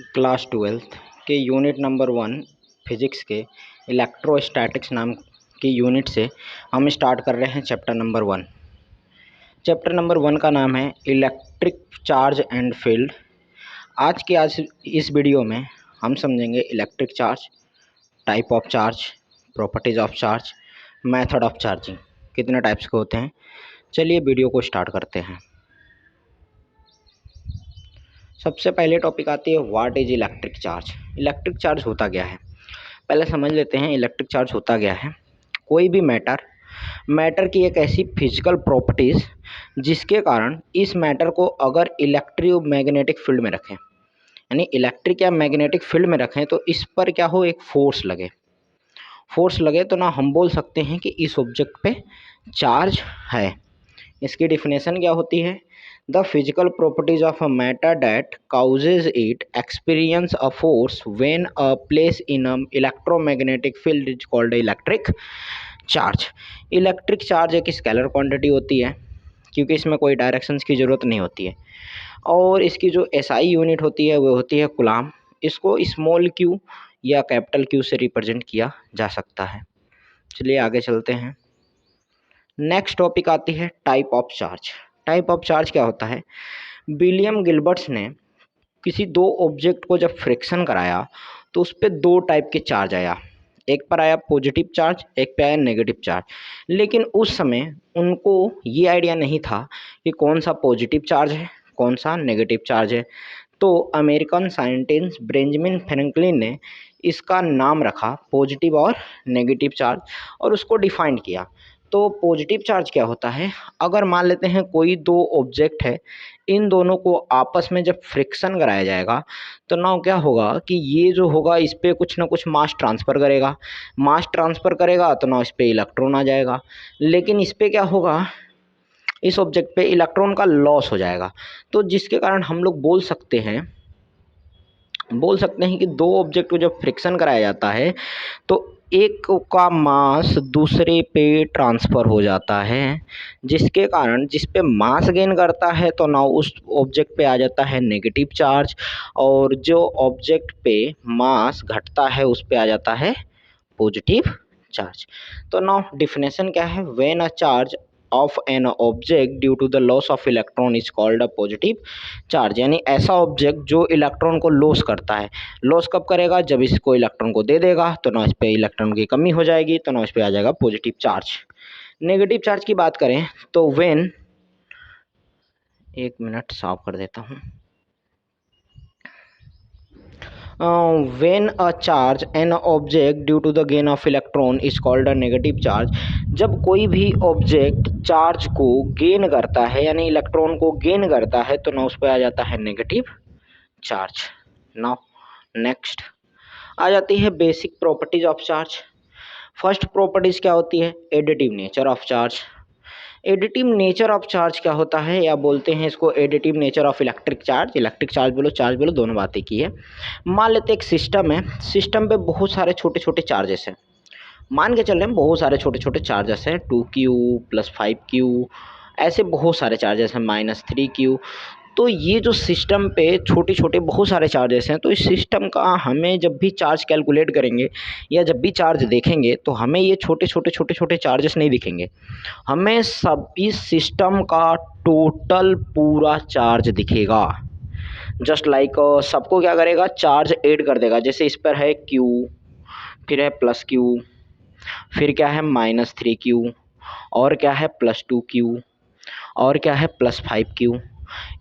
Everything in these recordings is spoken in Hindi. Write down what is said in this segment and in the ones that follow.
क्लास 12th के यूनिट नंबर 1 फिजिक्स के इलेक्ट्रोस्टैटिक्स नाम की यूनिट से हम स्टार्ट कर रहे हैं चैप्टर नंबर 1। चैप्टर नंबर 1 का नाम है इलेक्ट्रिक चार्ज एंड फील्ड। आज इस वीडियो में हम समझेंगे electric charge, type of charge, properties of charge, method of charging, कितने टाइप्स के होते हैं। चलिए वीडियो को स्टार्ट करते हैं। सबसे पहले टॉपिक आती है what is electric charge. Electric charge होता क्या है, पहले समझ लेते हैं। इलेक्ट्रिक चार्ज होता क्या है, कोई भी मैटर की एक ऐसी फिजिकल प्रॉपर्टीज जिसके कारण इस मैटर को अगर इलेक्ट्रोमैग्नेटिक फील्ड में रखें, यानी इलेक्ट्रिक या मैग्नेटिक फील्ड में रखें, तो इस पर क्या हो, एक फोर्स लगे तो ना हम बोल सकते हैं कि इस ऑब्जेक्ट पे चार्ज है। इसकी डिफिनेशन क्या होती है, the physical properties of a matter that causes it experience a force when a place in a electromagnetic field is called electric charge. Electric charge एक स्केलर क्वांटिटी होती है क्योंकि इसमें कोई डायरेक्शंस की ज़रूरत नहीं होती है, और इसकी जो एसआई यूनिट होती है वो होती है कूलाम। इसको स्मॉल क्यू या कैपिटल क्यू से रिप्रेजेंट किया जा सकता है। चलिए आगे चलते हैं। नेक्स्ट टॉपिक आती है type of charge. Type of charge क्या होता है, विलियम गिलबर्ट्स ने किसी दो ऑब्जेक्ट को जब फ्रिक्शन कराया तो उस पर दो टाइप के चार्ज आया, एक पर आया पॉजिटिव चार्ज, एक पे आया नेगेटिव चार्ज। लेकिन उस समय उनको ये आइडिया नहीं था कि कौन सा पॉजिटिव चार्ज है, कौन सा नेगेटिव चार्ज है। तो अमेरिकन साइंटिस्ट बेंजामिन फ्रैंकलिन ने इसका नाम रखा पॉजिटिव और नेगेटिव चार्ज और उसको डिफाइन किया। तो पॉजिटिव चार्ज क्या होता है, अगर मान लेते हैं कोई दो ऑब्जेक्ट है, इन दोनों को आपस में जब फ्रिक्शन कराया जाएगा तो ना क्या होगा कि ये जो होगा इस पर कुछ ना कुछ मास ट्रांसफ़र करेगा तो ना इस पर इलेक्ट्रॉन आ जाएगा। लेकिन इस पर क्या होगा, इस ऑब्जेक्ट पे इलेक्ट्रॉन का लॉस हो जाएगा। तो जिसके कारण हम लोग बोल सकते हैं कि दो ऑब्जेक्ट को जब फ्रिक्शन कराया जाता है तो एक का मास दूसरे पे ट्रांसफ़र हो जाता है, जिसके कारण जिस पे मास गेन करता है तो ना उस ऑब्जेक्ट पे आ जाता है नेगेटिव चार्ज, और जो ऑब्जेक्ट पे मास घटता है उस पे आ जाता है पॉजिटिव चार्ज। तो नाउ डिफिनेशन क्या है, when a charge of an object due to the loss of electron is called a positive charge. यानी ऐसा ऑब्जेक्ट जो इलेक्ट्रॉन को लॉस करता है। लॉस कब करेगा, जब इसको इलेक्ट्रॉन को दे देगा तो ना इस पे इलेक्ट्रॉन की कमी हो जाएगी, तो ना इस पे आ जाएगा पॉजिटिव चार्ज। नेगेटिव चार्ज की बात करें तो व्हेन, एक मिनट साफ कर देता हूँ। When a charge an object due to the gain of electron is called a negative charge। जब कोई भी ऑब्जेक्ट चार्ज को गेन करता है यानी इलेक्ट्रॉन को गेन करता है तो ना उस पर आ जाता है नेगेटिव चार्ज। नाउ नेक्स्ट आ जाती है basic properties of charge. First properties क्या होती है, additive nature of charge. Additive nature of charge क्या होता है, या बोलते हैं इसको additive nature of electric charge. Electric charge बोलो दोनों बातें की है। मान लेते एक सिस्टम है, सिस्टम पे बहुत सारे छोटे छोटे चार्जेस हैं। मान के चल रहे हैं बहुत सारे छोटे छोटे चार्जेस हैं, 2Q + 5Q, ऐसे बहुत सारे चार्जेस हैं, -3Q। तो ये जो सिस्टम पे छोटे छोटे बहुत सारे चार्जेस हैं, तो इस सिस्टम का हमें जब भी चार्ज कैलकुलेट करेंगे या जब भी चार्ज देखेंगे तो हमें ये छोटे छोटे चार्जेस नहीं दिखेंगे, हमें सब इस सिस्टम का टोटल पूरा चार्ज दिखेगा। जस्ट लाइक सबको क्या करेगा, चार्ज ऐड कर देगा। जैसे इस पर है Q, फिर है +Q, फिर क्या है -3Q, और क्या है +2Q, और क्या है +5Q।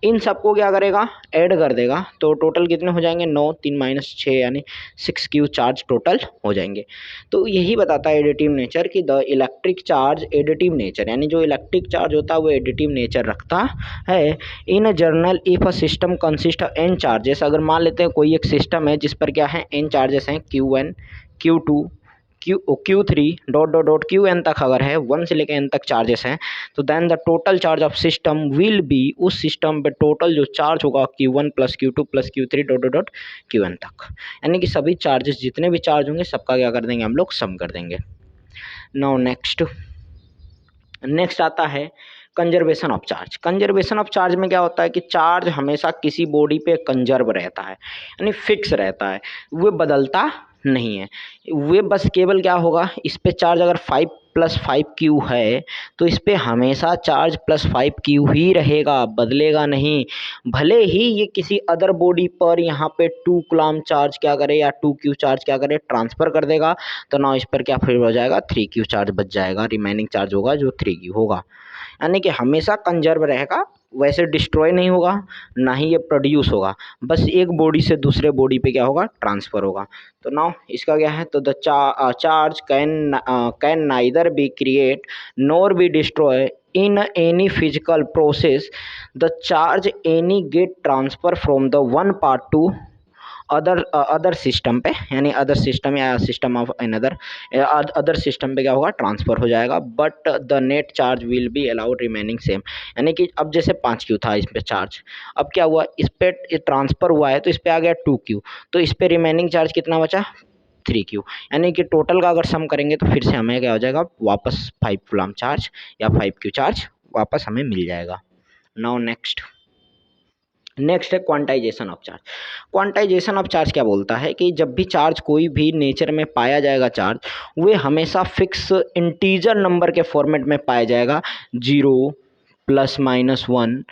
इन सबको क्या करेगा, ऐड कर देगा। तो टोटल कितने हो जाएंगे, 9, 3 - 6 यानी 6Q चार्ज टोटल हो जाएंगे। तो यही बताता है एडिटिव नेचर कि the electric charge additive nature, यानी जो इलेक्ट्रिक चार्ज होता है वो एडिटिव नेचर रखता है। In general if a system consist of n charges, अगर मान लेते हैं कोई एक सिस्टम है जिस पर क्या है n चार्जेस हैं, Q1, Q2, Q3 dot Qn तक अगर है, 1 से लेकर n तक चार्जेस हैं, तो then the total charge of system will be, उस सिस्टम पे टोटल जो चार्ज होगा Q1 + Q2 + Q3 dot Qn तक। यानी कि सभी चार्जेस जितने भी चार्ज होंगे सबका क्या कर देंगे हम लोग, सम कर देंगे। नाउ नेक्स्ट आता है कंजर्वेशन ऑफ चार्ज में क्या होता है कि चार्ज हमेशा किसी बॉडी पे कंजर्व रहता है, यानी फिक्स रहता है, वो बदलता नहीं है। वे बस केवल क्या होगा, इस पे चार्ज अगर 5+5 क्यू है तो इस पे हमेशा चार्ज +5 क्यू ही रहेगा, बदलेगा नहीं। भले ही ये किसी अदर बॉडी पर यहाँ पे 2 कूलम चार्ज क्या करे या 2 क्यू चार्ज क्या करे, ट्रांसफर कर देगा, तो ना इस पर क्या फिर हो जाएगा, 3 क्यू चार्ज बच जाएगा, रिमेनिंग चार्ज होगा जो 3 क्यू होगा। यानी कि हमेशा कंजर्व रहेगा, वैसे डिस्ट्रॉय नहीं होगा, ना ही ये प्रोड्यूस होगा, बस एक बॉडी से दूसरे बॉडी पे क्या होगा, ट्रांसफ़र होगा। तो नाउ इसका क्या है, तो the charge can neither be create nor be destroy in any physical process, the charge any get transfer from the one part to other system पे, यानी अदर सिस्टम या system of another, other system पे क्या होगा, ट्रांसफ़र हो जाएगा, but the net charge will be allowed remaining same. यानी कि अब जैसे 5 क्यू था इस पे चार्ज, अब क्या हुआ, इस पे ट्रांसफ़र हुआ है तो इस पे आ गया 2 क्यू, तो इस पे रिमेनिंग चार्ज कितना बचा, 3 क्यू। यानी कि टोटल का अगर सम करेंगे तो फिर से हमें क्या हो जाएगा, वापस 5 कूलम चार्ज या 5 क्यू चार्ज वापस हमें मिल जाएगा। नाउ नेक्स्ट है quantization of charge. Quantization of charge क्या बोलता है कि जब भी चार्ज कोई भी नेचर में पाया जाएगा चार्ज, वे हमेशा फिक्स इंटीजर नंबर के फॉर्मेट में पाया जाएगा, 0 +-1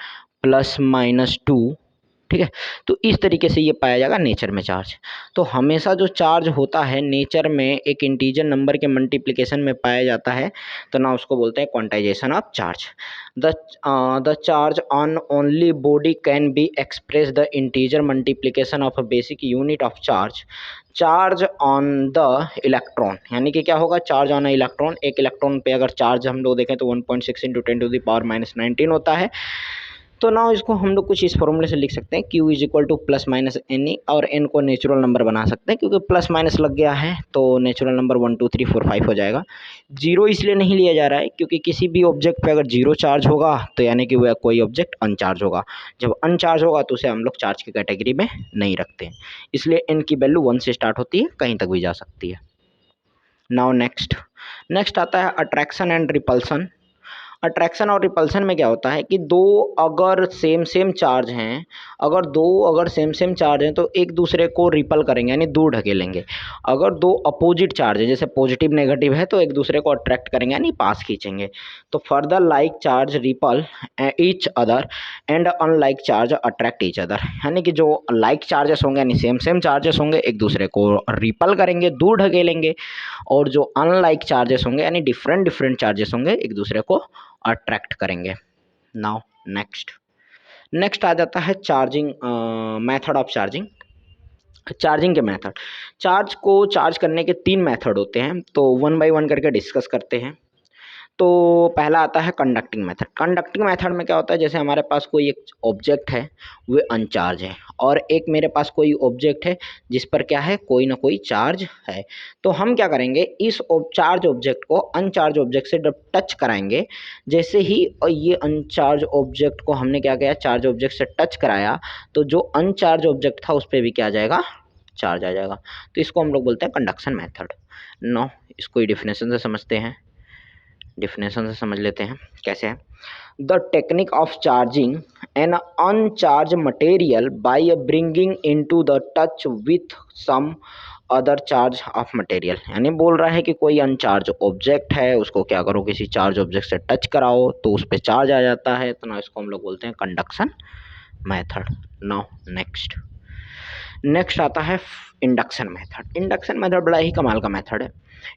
+-2, ठीक है। तो इस तरीके से ये पाया जाएगा नेचर में चार्ज। तो हमेशा जो चार्ज होता है नेचर में एक इंटीजर नंबर के मल्टीप्लिकेशन में पाया जाता है, तो ना उसको बोलते हैं quantization of charge. The charge on only body can be express the integer multiplication of a basic unit of charge on the electron. यानी कि क्या होगा, चार्ज ऑन इलेक्ट्रॉन, एक इलेक्ट्रॉन पे अगर चार्ज हम लोग देखें तो 1.6 × 10⁻⁻19 होता है। तो ना इसको हम लोग कुछ इस फॉर्मूले से लिख सकते हैं, Q is equal to +-NE, और N को नेचुरल नंबर बना सकते हैं क्योंकि प्लस माइनस लग गया है तो नेचुरल नंबर 1 2 3 4 5 हो जाएगा। 0 इसलिए नहीं लिया जा रहा है क्योंकि किसी भी ऑब्जेक्ट पे अगर 0 चार्ज होगा तो यानी कि वह कोई ऑब्जेक्ट अनचार्ज होगा, जब अनचार्ज होगा तो उसे हम लोग चार्ज की कैटेगरी में नहीं रखते हैं, इसलिए N की वैल्यू 1 से स्टार्ट होती है, कहीं तक भी जा सकती है। नाउ नेक्स्ट आता है अट्रैक्शन एंड रिपल्सन। अट्रैक्शन और रिपल्सन में क्या होता है कि दो अगर सेम चार्ज हैं, अगर सेम चार्ज हैं तो एक दूसरे को रिपल करेंगे, यानी दूर ढकेलेंगे। अगर दो अपोजिट चार्ज है, जैसे पॉजिटिव नेगेटिव है, तो एक दूसरे को अट्रैक्ट करेंगे यानी पास खींचेंगे। तो further like charge ripple each other and unlike charge attract each other, यानी कि जो लाइक चार्जेस होंगे यानी सेम चार्जेस होंगे एक दूसरे को रिपल करेंगे, दूर ढकेलेंगे, और जो अनलाइक चार्जेस होंगे यानी डिफरेंट चार्जेस होंगे एक दूसरे को अट्रैक्ट करेंगे। नाउ नेक्स्ट आ जाता है चार्जिंग मेथड ऑफ चार्जिंग के मेथड। चार्ज को चार्ज करने के 3 मेथड होते हैं, तो वन बाय वन करके डिस्कस करते हैं। तो पहला आता है कंडक्टिंग मेथड। कंडक्टिंग मेथड में क्या होता है, जैसे हमारे पास कोई एक ऑब्जेक्ट है वो अनचार्ज है, और एक मेरे पास कोई ऑब्जेक्ट है जिस पर क्या है, कोई ना कोई चार्ज है। तो हम क्या करेंगे, इस चार्ज ऑब्जेक्ट को अनचार्ज ऑब्जेक्ट से जब टच कराएंगे, जैसे ही ये अनचार्ज ऑब्जेक्ट को हमने क्या किया, चार्ज ऑब्जेक्ट से टच कराया, तो जो अनचार्ज ऑब्जेक्ट था उस पर भी क्या आ जाएगा, चार्ज आ जाएगा। तो इसको हम लोग बोलते हैं कंडक्शन मेथड। नो इसको डेफिनेशन से समझते हैं, डेफिनेशन से समझ लेते हैं कैसे है। The technique of charging an uncharge material by bringing into the touch with some other charge of material, यानी बोल रहा है कि कोई अनचार्ज ऑब्जेक्ट है, उसको क्या करो, किसी चार्ज ऑब्जेक्ट से टच कराओ तो उस पर चार्ज आ जाता है, तो ना इसको हम लोग बोलते हैं कंडक्शन मेथड। नाउ नेक्स्ट आता है इंडक्शन मेथड। इंडक्शन मेथड बड़ा ही कमाल का मेथड है।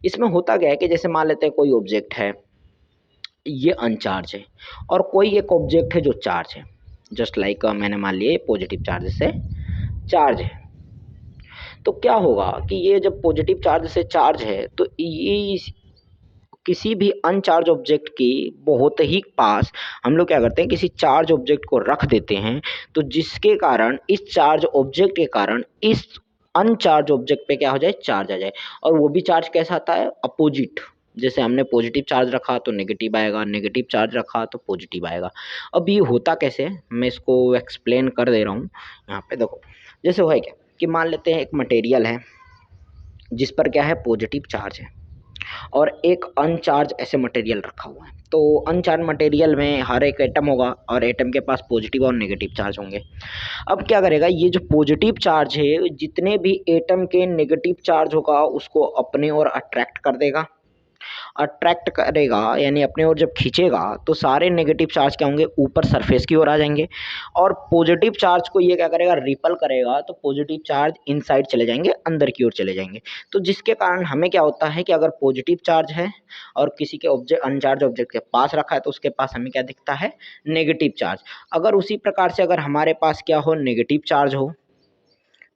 इसमें होता क्या है कि जैसे मान लेते हैं कोई ऑब्जेक्ट है, ये अनचार्ज है, और कोई एक ऑब्जेक्ट है जो चार्ज है, जस्ट लाइक मैंने मान लिया पॉजिटिव चार्ज से चार्ज है। तो क्या होगा कि ये जब पॉजिटिव चार्ज से चार्ज है तो ये किसी भी अनचार्ज ऑब्जेक्ट की बहुत ही पास हम लोग क्या करते हैं, किसी चार्ज ऑब्जेक्ट को रख देते हैं, तो जिसके कारण इस चार्ज ऑब्जेक्ट के कारण इस अनचार्ज ऑब्जेक्ट पे क्या हो जाए, चार्ज आ जाए। और वो भी चार्ज कैसा आता है, अपोजिट। जैसे हमने पॉजिटिव चार्ज रखा तो नेगेटिव आएगा, नेगेटिव चार्ज रखा तो पॉजिटिव आएगा। अब ये होता कैसे है, मैं इसको एक्सप्लेन कर दे रहा हूँ। यहाँ पे देखो, जैसे हुआ क्या कि मान लेते हैं एक मटेरियल है जिस पर क्या है, पॉजिटिव चार्ज है। और एक अनचार्ज ऐसे मटेरियल रखा हुआ है। तो अनचार्ज मटेरियल में हर एक एटम होगा और एटम के पास पॉजिटिव और नेगेटिव चार्ज होंगे। अब क्या करेगा, ये जो पॉजिटिव चार्ज है जितने भी एटम के नेगेटिव चार्ज होगा उसको अपने ओर अट्रैक्ट कर देगा। अट्रैक्ट करेगा यानी अपने ओर जब खींचेगा तो सारे नेगेटिव चार्ज क्या होंगे, ऊपर सरफेस की ओर आ जाएंगे। और पॉजिटिव चार्ज को ये क्या करेगा, रिपल करेगा, तो पॉजिटिव चार्ज इनसाइड चले जाएंगे, अंदर की ओर चले जाएंगे। तो जिसके कारण हमें क्या होता है कि अगर पॉजिटिव चार्ज है और किसी के ऑब्जेक्ट अनचार्ज ऑब्जेक्ट के पास रखा है तो उसके पास हमें क्या दिखता है, नेगेटिव चार्ज। अगर उसी प्रकार से अगर हमारे पास क्या हो, नेगेटिव चार्ज हो,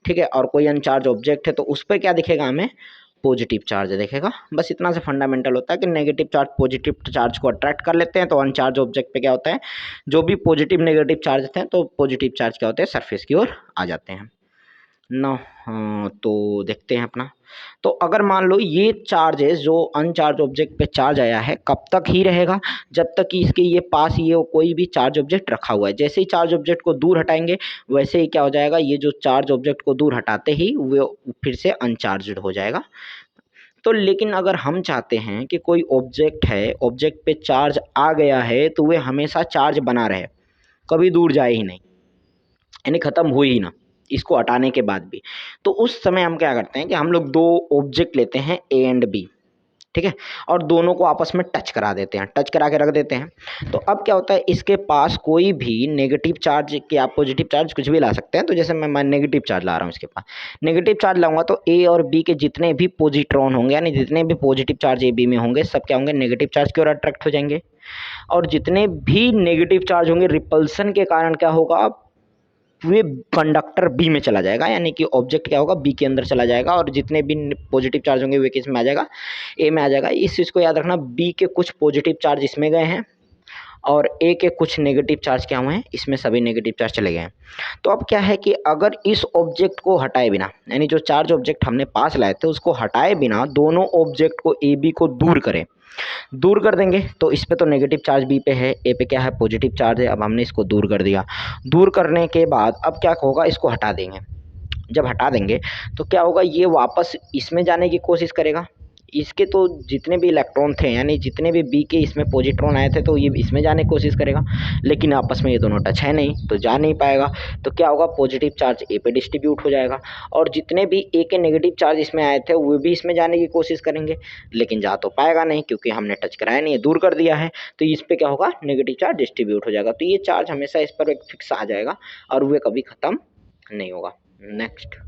ठीक है, और कोई अनचार्ज ऑब्जेक्ट है तो उस पर क्या दिखेगा, हमें पॉजिटिव चार्ज दिखेगा। बस इतना से फंडामेंटल होता है कि नेगेटिव चार्ज पॉजिटिव चार्ज को अट्रैक्ट कर लेते हैं, तो अनचार्ज ऑब्जेक्ट पे क्या होता है, जो भी पॉजिटिव नेगेटिव चार्ज होते हैं तो पॉजिटिव चार्ज क्या होते हैं, सरफेस की ओर आ जाते हैं ना। हाँ, तो देखते हैं अपना। तो अगर मान लो ये चार्जेस जो अनचार्ज ऑब्जेक्ट पे चार्ज आया है कब तक ही रहेगा, जब तक कि इसके ये पास ये कोई भी चार्ज ऑब्जेक्ट रखा हुआ है। जैसे ही चार्ज ऑब्जेक्ट को दूर हटाएंगे वैसे ही क्या हो जाएगा, ये जो चार्ज ऑब्जेक्ट को दूर हटाते ही वो फिर से अनचार्ज हो जाएगा। तो लेकिन अगर हम चाहते हैं कि कोई ऑब्जेक्ट है, ऑब्जेक्ट पे चार्ज आ गया है तो वह हमेशा चार्ज बना रहे, कभी दूर जाए ही नहीं, यानी ख़त्म हुई ही ना इसको हटाने के बाद भी। तो उस समय हम क्या करते हैं कि हम लोग दो ऑब्जेक्ट लेते हैं ए एंड बी, ठीक है, और दोनों को आपस में टच करा देते हैं, टच करा के रख देते हैं। तो अब क्या होता है, इसके पास कोई भी नेगेटिव चार्ज कि आप पॉजिटिव चार्ज कुछ भी ला सकते हैं। तो जैसे मैं नेगेटिव चार्ज ला रहा हूँ, इसके पास नेगेटिव चार्ज लाऊंगा तो ए और बी के जितने भी पॉजिट्रॉन होंगे यानी जितने भी पॉजिटिव चार्ज ए बी में होंगे सब क्या होंगे, नेगेटिव चार्ज की ओर अट्रैक्ट हो जाएंगे। और जितने भी नेगेटिव चार्ज होंगे रिपल्सन के कारण क्या होगा, वे कंडक्टर बी में चला जाएगा, यानी कि ऑब्जेक्ट क्या होगा, बी के अंदर चला जाएगा। और जितने भी पॉजिटिव चार्ज होंगे वे किस में आ जाएगा, ए में आ जाएगा। इस चीज़ को याद रखना, बी के कुछ पॉजिटिव चार्ज इसमें गए हैं और ए के कुछ नेगेटिव चार्ज क्या हुए हैं, इसमें सभी नेगेटिव चार्ज चले गए हैं। तो अब क्या है कि अगर इस ऑब्जेक्ट को हटाए बिना, यानी जो चार्ज ऑब्जेक्ट हमने पास लाए थे उसको हटाए बिना दोनों ऑब्जेक्ट को ए बी को दूर करें, दूर कर देंगे तो इस पे तो नेगेटिव चार्ज बी पे है, ए पे क्या है, पॉजिटिव चार्ज है। अब हमने इसको दूर कर दिया, दूर करने के बाद अब क्या होगा, इसको हटा देंगे। जब हटा देंगे तो क्या होगा, ये वापस इसमें जाने की कोशिश करेगा। इसके तो जितने भी इलेक्ट्रॉन थे यानी जितने भी बी के इसमें पॉजिट्रॉन आए थे तो ये इसमें जाने की कोशिश करेगा, लेकिन आपस में ये दोनों टच है नहीं तो जा नहीं पाएगा। तो क्या होगा, पॉजिटिव चार्ज ए पे डिस्ट्रीब्यूट हो जाएगा और जितने भी ए के नेगेटिव चार्ज इसमें आए थे वो भी इसमें जाने की कोशिश करेंगे, लेकिन जा तो पाएगा नहीं क्योंकि हमने टच कराया नहीं है, दूर कर दिया है। तो इस पे क्या होगा, नेगेटिव चार्ज डिस्ट्रीब्यूट हो जाएगा। तो ये चार्ज हमेशा इस पर एक फिक्स आ जाएगा और वे कभी ख़त्म नहीं होगा। नेक्स्ट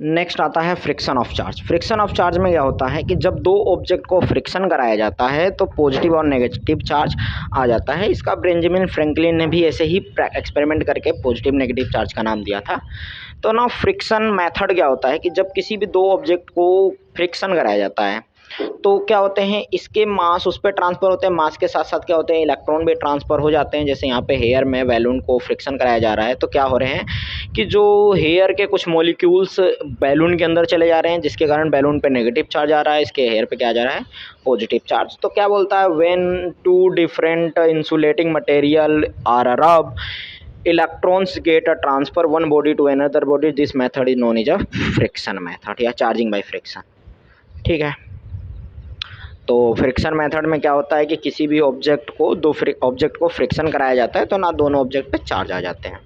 नेक्स्ट आता है friction of charge. Friction of charge में क्या होता है कि जब दो ऑब्जेक्ट को फ्रिक्शन कराया जाता है तो पॉजिटिव और नेगेटिव चार्ज आ जाता है। इसका बेंजामिन फ्रैंकलिन ने भी ऐसे ही एक्सपेरिमेंट करके पॉजिटिव नेगेटिव चार्ज का नाम दिया था। तो ना फ्रिक्शन मेथड क्या होता है कि जब किसी भी दो ऑब्जेक्ट को फ्रिक्शन कराया जाता है तो क्या होते हैं, इसके मास उस पर ट्रांसफ़र होते हैं, मास के साथ साथ क्या होते हैं, इलेक्ट्रॉन भी ट्रांसफ़र हो जाते हैं। जैसे यहाँ पे हेयर में बैलून को फ्रिक्शन कराया जा रहा है तो क्या हो रहे हैं कि जो हेयर के कुछ मॉलिक्यूल्स बैलून के अंदर चले जा रहे हैं जिसके कारण बैलून पे नेगेटिव चार्ज आ रहा है, इसके हेयर पे क्या जा रहा है, पॉजिटिव चार्ज। तो क्या बोलता है, when two different insulating material are rub electrons get a transfer one body to another body, this method is known as a friction method या चार्जिंग बाय फ्रिक्शन। ठीक है, तो फ्रिक्शन मेथड में क्या होता है कि किसी भी ऑब्जेक्ट को ऑब्जेक्ट को फ्रिक्शन कराया जाता है तो ना दोनों ऑब्जेक्ट पे चार्ज आ जाते हैं।